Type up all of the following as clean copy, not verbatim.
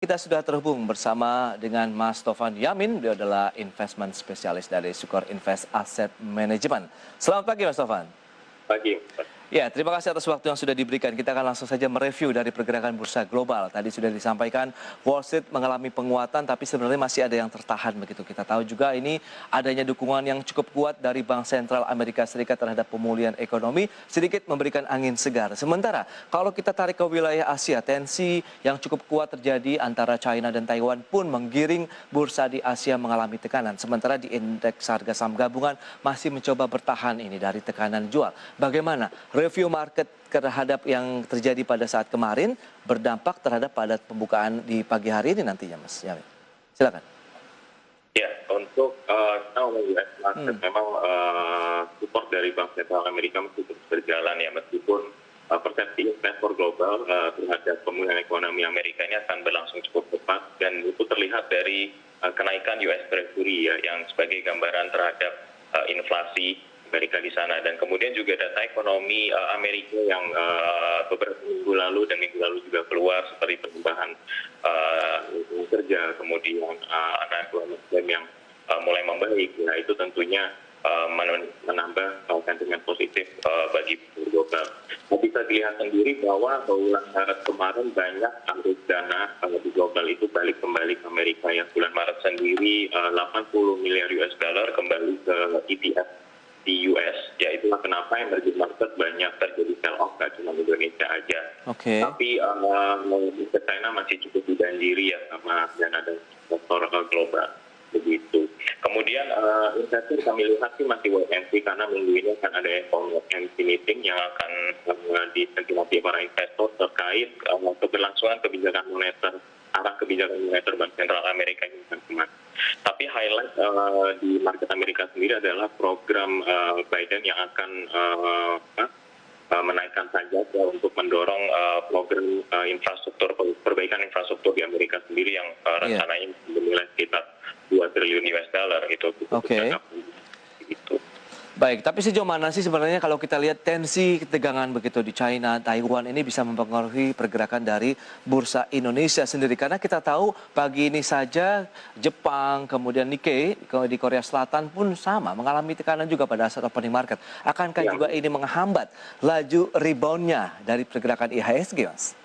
Kita sudah terhubung bersama dengan Mas Tovan Yamin, beliau adalah investment spesialis dari Sukor Invest Asset Management. Selamat pagi Mas Tovan. Pagi. Ya, terima kasih atas waktu yang sudah diberikan. Kita akan langsung saja mereview dari pergerakan bursa global. Tadi sudah disampaikan Wall Street mengalami penguatan, tapi sebenarnya masih ada yang tertahan begitu. Kita tahu juga ini adanya dukungan yang cukup kuat dari Bank Sentral Amerika Serikat terhadap pemulihan ekonomi, sedikit memberikan angin segar. Sementara kalau kita tarik ke wilayah Asia, tensi yang cukup kuat terjadi antara China dan Taiwan pun menggiring bursa di Asia mengalami tekanan. Sementara di indeks harga saham gabungan masih mencoba bertahan ini dari tekanan jual. Bagaimana review market terhadap yang terjadi pada saat kemarin berdampak terhadap pada pembukaan di pagi hari ini nantinya, Mas Yamin? Silakan. Ya, untuk kita ngomong US market memang support dari Bank Sentral Amerika masih terus berjalan ya, meskipun persepsi investor global terhadap pemulihan ekonomi Amerika ini akan berlangsung cukup cepat, dan itu terlihat dari kenaikan US Treasury ya, yang sebagai gambaran terhadap inflasi Amerika di sana. Dan kemudian juga data ekonomi Amerika yang beberapa minggu lalu dan minggu lalu juga keluar, seperti penambahan kerja, kemudian unemployment yang mulai membaik. Nah, itu tentunya menambah sentimen positif bagi global. Bisa dilihat sendiri bahwa bulan Maret kemarin banyak arus dana di global itu balik kembali ke Amerika. Yang bulan Maret sendiri 80 miliar US dollar kembali ke ETF di US, ya itulah kenapa emerging market banyak terjadi sell off, gak cuma Indonesia aja. Tapi China masih cukup dibanjiri ya sama dana dan sektor global begitu. Kemudian investor kami lihat sih masih wait and see, karena minggu ini akan ada FOMC meeting yang akan disentimasi para investor terkait keberlangsungan kebijakan moneter, arah kebijakan moneter Bank Sentral Amerika ini kemarin. Tapi highlight di market Amerika sendiri adalah program Biden yang akan menaikkan pajak ya, untuk mendorong program infrastruktur, perbaikan infrastruktur di Amerika sendiri yang rencananya bernilai sekitar 2 triliun US dollar gitu. Gitu. Baik, tapi sejauh mana sih sebenarnya kalau kita lihat tensi ketegangan begitu di China, Taiwan ini bisa mempengaruhi pergerakan dari bursa Indonesia sendiri? Karena kita tahu pagi ini saja Jepang, kemudian Nikkei di Korea Selatan pun sama mengalami tekanan juga pada saat opening market. Akankah juga ini menghambat laju reboundnya dari pergerakan IHSG, Mas?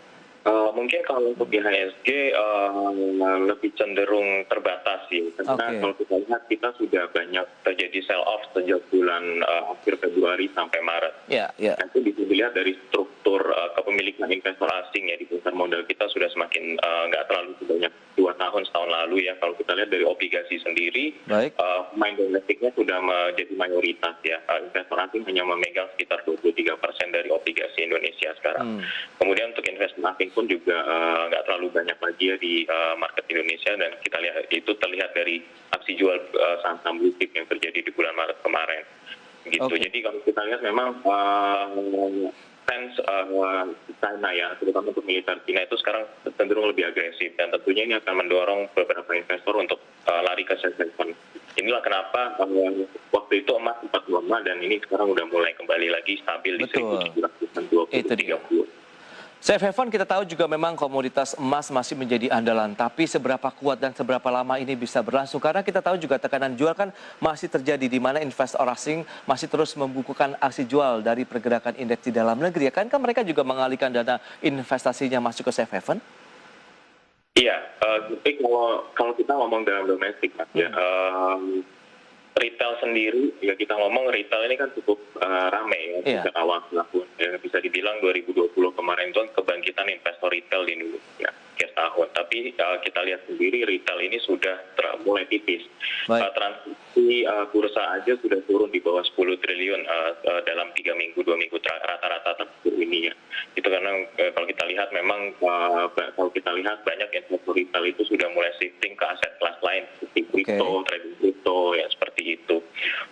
Mungkin kalau untuk IHSG lebih cenderung terbatas sih, karena kalau kita lihat kita sudah banyak terjadi sell off sejak bulan akhir Februari sampai Maret. Itu bisa dilihat dari struktur kepemilikan investor asing ya di pasar modal kita sudah semakin nggak terlalu sebanyak 2 tahun setahun lalu ya. Kalau kita lihat dari obligasi sendiri, pemain domestiknya sudah menjadi mayoritas ya. Investor asing hanya memegang sekitar 23% dari obligasi Indonesia sekarang. Kemudian untuk investor asing pun juga nggak terlalu banyak lagi ya di market Indonesia, dan kita lihat itu terlihat dari aksi jual saham-saham blue chip yang terjadi di bulan Maret kemarin. Gitu. Jadi kalau kita lihat memang stance China ya, terutama untuk militer China itu sekarang cenderung lebih agresif, dan tentunya ini akan mendorong beberapa investor untuk lari ke safe haven. Inilah kenapa waktu itu emas 45, dan ini sekarang udah mulai kembali lagi stabil di 1720-30. Safe haven kita tahu juga memang komoditas emas masih menjadi andalan, tapi seberapa kuat dan seberapa lama ini bisa berlangsung? Karena kita tahu juga tekanan jual kan masih terjadi, di mana investor asing masih terus membukukan aksi jual dari pergerakan indeks di dalam negeri. Kan mereka juga mengalihkan dana investasinya masuk ke safe haven? Iya, tapi kalau kita ngomong dalam domestik, ya, retail sendiri, ya kita ngomong retail ini kan cukup ramai ya sejak awal tahun. Ya, bisa dibilang 2020 kemarin itu kebangkitan investor retail di Indonesia ya, tahun. Tapi kita lihat sendiri retail ini sudah mulai tipis. Transaksi bursa aja sudah turun di bawah 10 triliun dalam 2 minggu rata-rata terburuk ini ya. Itu karena kalau kita lihat memang kalau kita lihat banyak investor retail itu sudah mulai shifting ke aset kelas lain seperti kripto, trading kripto ya, seperti itu.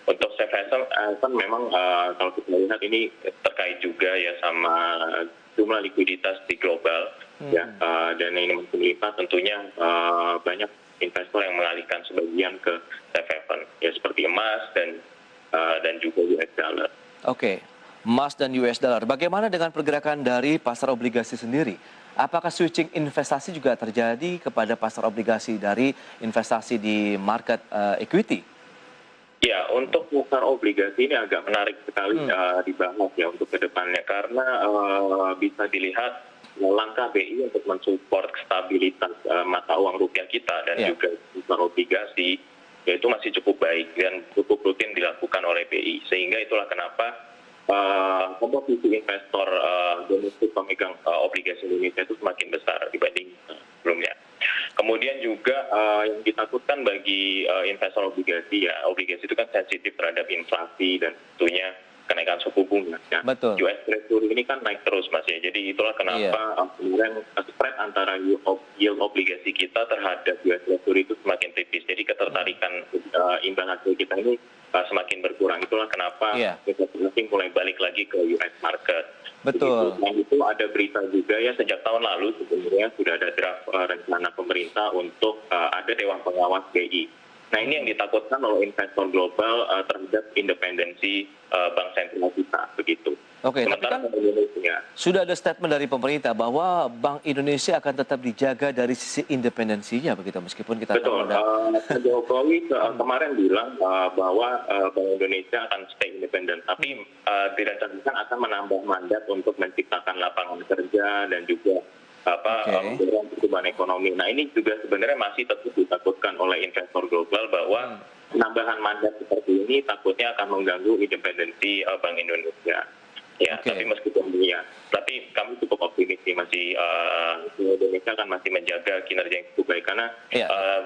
Untuk safe haven memang kalau kita lihat ini terkait juga ya sama jumlah likuiditas di global ya, dan ini melipat tentunya banyak investor yang mengalihkan sebagian ke safe haven ya, seperti emas dan juga US dollar. Emas dan US dollar. Bagaimana dengan pergerakan dari pasar obligasi sendiri? apakah switching investasi juga terjadi kepada pasar obligasi dari investasi di market equity? Ya, untuk pasar obligasi ini agak menarik sekali dibahas ya untuk kedepannya karena bisa dilihat langkah BI untuk mensupport stabilitas mata uang rupiah kita dan juga pasar obligasi yaitu masih cukup baik dan cukup rutin dilakukan oleh BI, sehingga itulah kenapa komposisi investor domestik pemegang obligasi Indonesia itu semakin besar dibanding sebelumnya. Kemudian juga yang ditakutkan bagi investor obligasi ya, obligasi itu kan sensitif terhadap inflasi dan tentunya kenaikan suku bunga. Ya. Betul. US Treasury ini kan naik terus Mas ya, jadi itulah kenapa kemudian spread antara yield obligasi kita terhadap US Treasury itu semakin tipis. Jadi ketertarikan imbal hasil kita ini semakin berkurang. Itulah kenapa investor asing mulai balik lagi ke US market. Betul. Dan itu ada berita juga ya sejak tahun lalu sebenarnya sudah ada draft rencana pemerintah untuk ada Dewan Pengawas BI. Nah ini yang ditakutkan oleh investor global terhadap independensi bank sentral kita begitu. Oke, tapi kan sudah ada statement dari pemerintah bahwa Bank Indonesia akan tetap dijaga dari sisi independensinya begitu, meskipun kita tahu Pak Jokowi kemarin bilang bahwa Bank Indonesia akan stay independen, tapi direncanakan akan menambah mandat untuk menciptakan lapangan kerja dan juga mendorong pertumbuhan ekonomi. Nah ini juga sebenarnya masih tetap ditakutkan oleh investor global bahwa penambahan mandat seperti ini takutnya akan mengganggu independensi Bank Indonesia. Ya, tapi meskipun tapi kami cukup optimis sih masih Indonesia akan masih menjaga kinerja yang cukup baik karena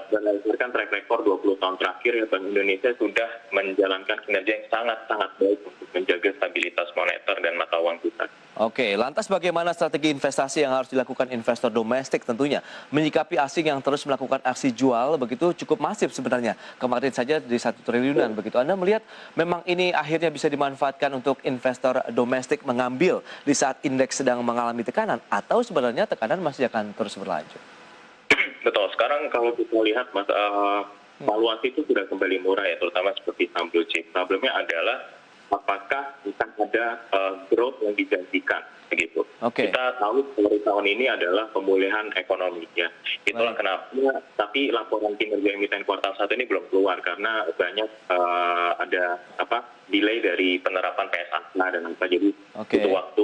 berdasarkan track record 20 tahun terakhir ya Bank Indonesia sudah menjalankan kinerja yang sangat-sangat baik untuk menjaga stabilitas moneter dan mata uang kita. Oke, lantas bagaimana strategi investasi yang harus dilakukan investor domestik tentunya menyikapi asing yang terus melakukan aksi jual begitu cukup masif sebenarnya. Kemarin saja di 1 triliunan begitu. Anda melihat memang ini akhirnya bisa dimanfaatkan untuk investor domestik mengambil di saat indeks sedang mengalami tekanan atau sebenarnya tekanan masih akan terus berlanjut? Betul, sekarang kalau kita lihat Mas, valuasi itu sudah kembali murah ya, terutama seperti saham blue chip. Problemnya adalah apakah akan ada growth yang dijanjikan begitu. Kita tahu dari tahun ini adalah pemulihan ekonomi ya. Itulah kenapa tapi laporan kinerja emiten kuartal 1 ini belum keluar karena banyak ada delay dari penerapan PSAK dan apa, jadi butuh waktu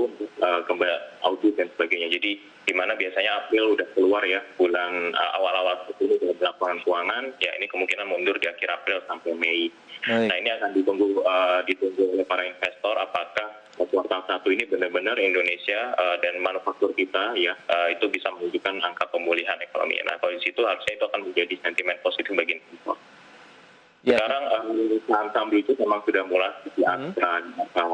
kembali audit dan sebagainya. Jadi di mana biasanya April udah keluar ya, bulan awal-awal ini dari laporan keuangan ya, ini kemungkinan mundur di akhir April sampai Mei. Nah ini akan ditunggu oleh para investor apakah kuartal 1 ini benar-benar Indonesia dan manufaktur kita ya itu bisa menunjukkan angka pemulihan ekonomi. Nah kalau di situ harusnya itu akan menjadi sentimen positif bagi investor. Sekarang saham-saham blue chip memang sudah mulai diangkat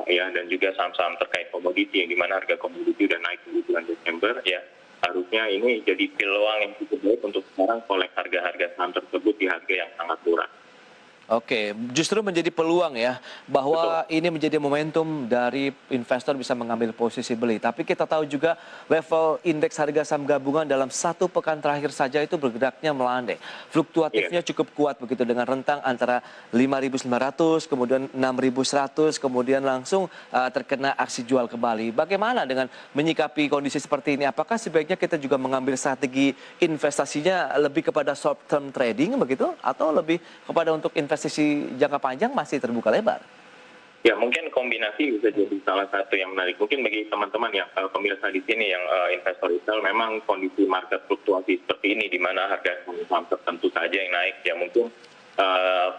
ya, dan juga saham-saham terkait komoditi yang dimana harga komoditi sudah naik di bulan Desember ya, harusnya ini jadi peluang yang cukup baik untuk sekarang kolek harga-harga saham tersebut di harga yang sangat murah. Oke, justru menjadi peluang ya, bahwa ini menjadi momentum dari investor bisa mengambil posisi beli. Tapi kita tahu juga level indeks harga saham gabungan dalam 1 pekan terakhir saja itu bergeraknya melandai. Fluktuatifnya cukup kuat begitu dengan rentang antara 5.900, kemudian 6.100, kemudian langsung terkena aksi jual kembali. Bagaimana dengan menyikapi kondisi seperti ini? Apakah sebaiknya kita juga mengambil strategi investasinya lebih kepada short term trading begitu, atau lebih kepada untuk investasi jangka panjang masih terbuka lebar? Ya mungkin kombinasi bisa jadi salah satu yang menarik. Mungkin bagi teman-teman yang pemirsa di sini yang investor retail, memang kondisi market fluktuasi seperti ini di mana harga saham tertentu saja yang naik ya, mungkin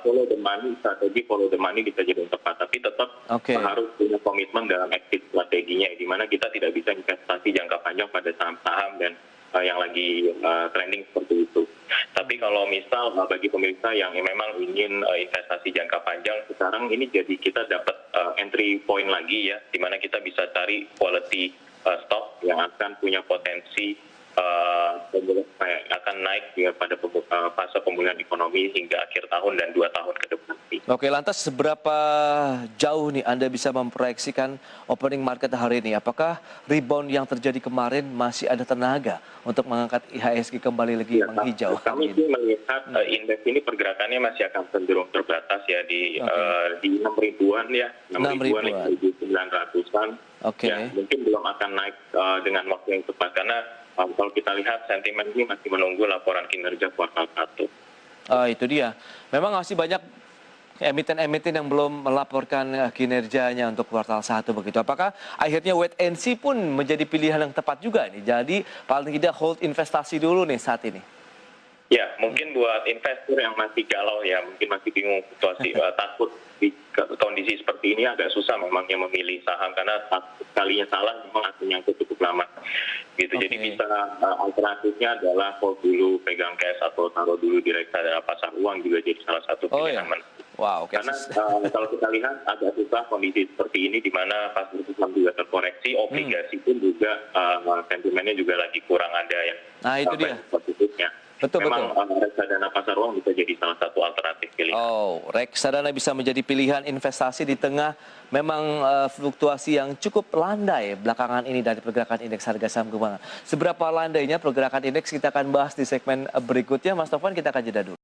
follow the money, strategi follow the money bisa jadi yang tepat, tapi tetap harus punya komitmen dalam exit strateginya di mana kita tidak bisa investasi jangka panjang pada saham-saham dan yang lagi trending seperti itu. Tapi kalau misal bagi pemirsa yang memang ingin investasi jangka panjang, sekarang ini jadi kita dapat entry point lagi ya, di mana kita bisa cari quality stock yang akan punya potensi akan naik pada fase pemulihan ekonomi hingga akhir tahun dan 2 tahun ke depan. Oke, lantas seberapa jauh nih Anda bisa memproyeksikan opening market hari ini? Apakah rebound yang terjadi kemarin masih ada tenaga untuk mengangkat IHSG kembali lagi menghijau? Kami sih melihat indeks ini pergerakannya masih akan cenderung terbatas ya di 6.000-an ya, 6.000-an, 6.900-an. Ya, mungkin belum akan naik dengan waktu yang tepat karena kalau kita lihat sentimen ini masih menunggu laporan kinerja kuartal 1. Itu dia. Memang masih banyak emiten-emiten yang belum melaporkan kinerjanya untuk kuartal 1 begitu. Apakah akhirnya wait and see pun menjadi pilihan yang tepat juga nih? Jadi paling tidak hold investasi dulu nih saat ini. Ya, mungkin buat investor yang masih galau ya, mungkin masih bingung situasi, takut di kondisi seperti ini agak susah memangnya memilih saham karena kalinya salah memang akan nyangkut cukup lama. Gitu. Oke. Jadi bisa alternatifnya adalah hold dulu, pegang cash atau taruh dulu di reksadana pasar uang juga jadi salah satu pilihan. Wow, okay. Karena kalau kita lihat agak susah kondisi seperti ini di mana pasar saham juga terkoreksi, obligasi pun juga sentimennya juga lagi kurang ada yang itu dia. Positifnya. Memang reksadana pasar uang bisa jadi salah satu alternatif pilihan. Reksadana bisa menjadi pilihan investasi di tengah memang fluktuasi yang cukup landai belakangan ini dari pergerakan indeks harga saham gabungan. Seberapa landainya pergerakan indeks kita akan bahas di segmen berikutnya. Mas Tovan, kita akan jeda dulu.